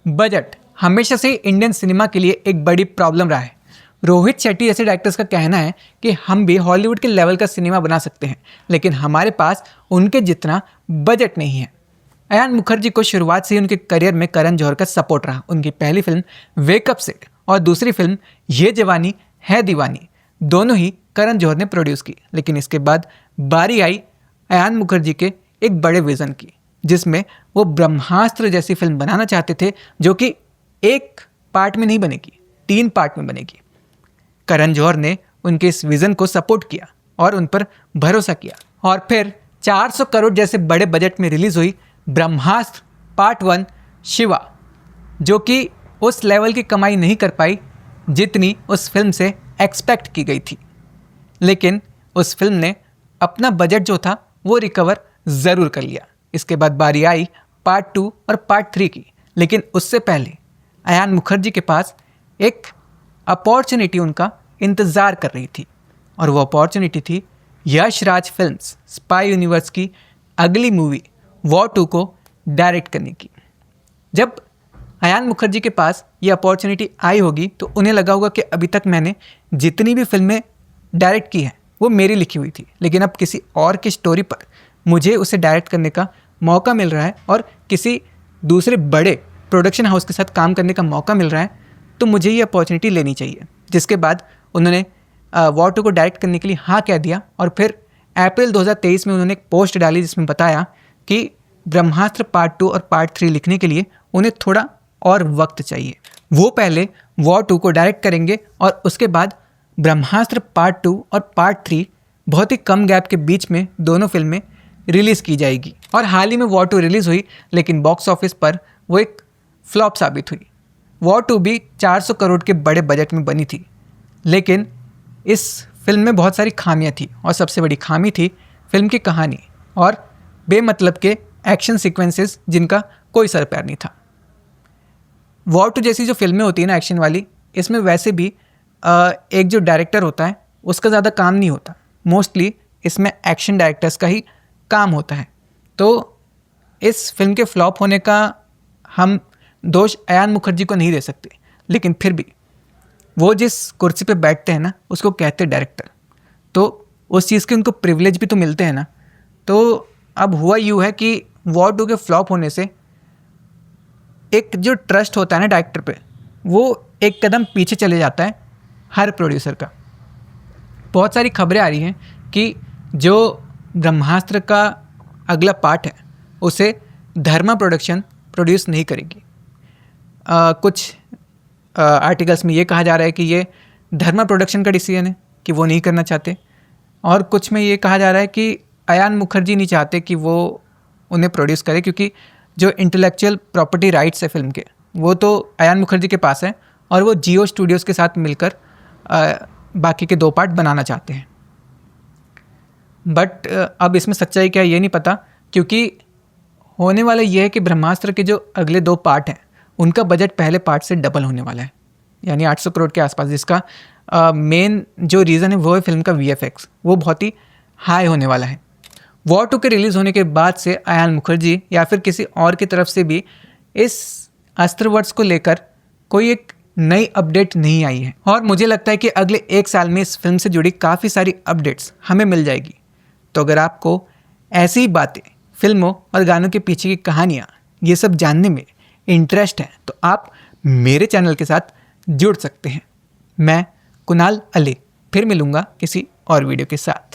Budget हमेशा से Indian cinema के लिए एक बड़ी प्रॉब्लम रहा है। रोहित शेट्टी जैसे डायरेक्टर्स का कहना है कि हम भी हॉलीवुड के लेवल का सिनेमा बना सकते हैं, लेकिन हमारे पास उनके जितना बजट नहीं है। अयान मुखर्जी को शुरुआत से ही उनके करियर में करण जौहर का सपोर्ट रहा। उनकी पहली फिल्म वेकअप से और दूसरी फिल्म ये जवानी है दीवानी दोनों ही करण जौहर ने प्रोड्यूस की। लेकिन इसके बाद बारी आई अयान मुखर्जी के एक बड़े विज़न की, जिसमें वो ब्रह्मास्त्र जैसी फिल्म बनाना चाहते थे, जो कि एक पार्ट में नहीं बनेगी, 3 पार्ट में बनेगी। करण जौहर ने उनके इस विज़न को सपोर्ट किया और उन पर भरोसा किया, और फिर 400 करोड़ जैसे बड़े बजट में रिलीज़ हुई ब्रह्मास्त्र पार्ट 1 शिवा, जो कि उस लेवल की कमाई नहीं कर पाई जितनी उस फिल्म से एक्सपेक्ट की गई थी। लेकिन उस फिल्म ने अपना बजट जो था वो रिकवर ज़रूर कर लिया। इसके बाद बारी आई पार्ट 2 और पार्ट 3 की। लेकिन उससे पहले अयान मुखर्जी के पास एक अपॉर्चुनिटी उनका इंतज़ार कर रही थी, और वो अपॉर्चुनिटी थी Yash Raj films spy universe की अगली मूवी वॉर 2 को डायरेक्ट करने की। जब अयान मुखर्जी के पास ये अपॉर्चुनिटी आई होगी तो उन्हें लगा होगा कि अभी तक मैंने जितनी भी फिल्में डायरेक्ट की हैं वो मेरी लिखी हुई थी, लेकिन अब किसी और की स्टोरी पर मुझे उसे डायरेक्ट करने का मौका मिल रहा है और किसी दूसरे बड़े प्रोडक्शन हाउस के साथ काम करने का मौका मिल रहा है, तो मुझे ये अपॉर्चुनिटी लेनी चाहिए। जिसके बाद उन्होंने वॉर 2 को डायरेक्ट करने के लिए हाँ कह दिया, और फिर अप्रैल 2023 में उन्होंने एक पोस्ट डाली जिसमें बताया कि ब्रह्मास्त्र पार्ट 2 और पार्ट 3 लिखने के लिए उन्हें थोड़ा और वक्त चाहिए। वो पहले वॉर 2 को डायरेक्ट करेंगे और उसके बाद ब्रह्मास्त्र पार्ट 2 और पार्ट 3 बहुत ही कम गैप के बीच में दोनों फिल्में रिलीज़ की जाएगी। और हाल ही में वॉर 2 रिलीज़ हुई, लेकिन बॉक्स ऑफिस पर वो एक फ्लॉप साबित हुई। वॉर 2 भी 400 करोड़ के बड़े बजट में बनी थी, लेकिन इस फिल्म में बहुत सारी खामियां थी, और सबसे बड़ी खामी थी फिल्म की कहानी और बेमतलब के एक्शन सीक्वेंसेस जिनका कोई सर पैर नहीं था। वॉर 2 जैसी जो फिल्में होती है ना एक्शन वाली, इसमें वैसे भी एक जो डायरेक्टर होता है उसका ज़्यादा काम नहीं होता। मोस्टली इसमें एक्शन डायरेक्टर्स का ही काम होता है। तो इस फिल्म के फ्लॉप होने का हम दोष अयान मुखर्जी को नहीं दे सकते, लेकिन फिर भी वो जिस कुर्सी पे बैठते हैं ना उसको कहते हैं डायरेक्टर, तो उस चीज़ के उनको प्रिविलेज भी तो मिलते हैं ना। तो अब हुआ यूँ है कि वॉर 2 के फ्लॉप होने से एक जो ट्रस्ट होता है ना डायरेक्टर पे, वो एक कदम पीछे चले जाता है हर प्रोड्यूसर का। बहुत सारी खबरें आ रही हैं कि जो ब्रह्मास्त्र का अगला पार्ट है उसे धर्मा प्रोडक्शन प्रोड्यूस नहीं करेगी। कुछ आर्टिकल्स में ये कहा जा रहा है कि ये धर्मा प्रोडक्शन का डिसीजन है कि वो नहीं करना चाहते, और कुछ में ये कहा जा रहा है कि अयान मुखर्जी नहीं चाहते कि वो उन्हें प्रोड्यूस करे, क्योंकि जो इंटेलेक्चुअल प्रॉपर्टी राइट्स है फिल्म के वो तो अयान मुखर्जी के पास है, और वो जियो स्टूडियोज़ के साथ मिलकर बाकी के 2 पार्ट बनाना चाहते हैं। बट अब इसमें सच्चाई क्या है ये नहीं पता, क्योंकि होने वाला ये है कि ब्रह्मास्त्र के जो अगले 2 पार्ट हैं उनका बजट पहले पार्ट से डबल होने वाला है, यानी 800 करोड़ के आसपास, जिसका मेन जो रीज़न है वो है फिल्म का VFX, वो बहुत ही हाई होने वाला है। वॉर 2 के रिलीज़ होने के बाद से अयान मुखर्जी या फिर किसी और की तरफ से भी इस अस्त्रवर्ष को लेकर कोई एक नई अपडेट नहीं आई है, और मुझे लगता है कि अगले 1 साल में इस फिल्म से जुड़ी काफ़ी सारी अपडेट्स हमें मिल जाएगी। तो अगर आपको ऐसी ही बातें, फिल्मों और गानों के पीछे की कहानियाँ, ये सब जानने में इंटरेस्ट है, तो आप मेरे चैनल के साथ जुड़ सकते हैं। मैं कुणाल अली फिर मिलूँगा किसी और वीडियो के साथ।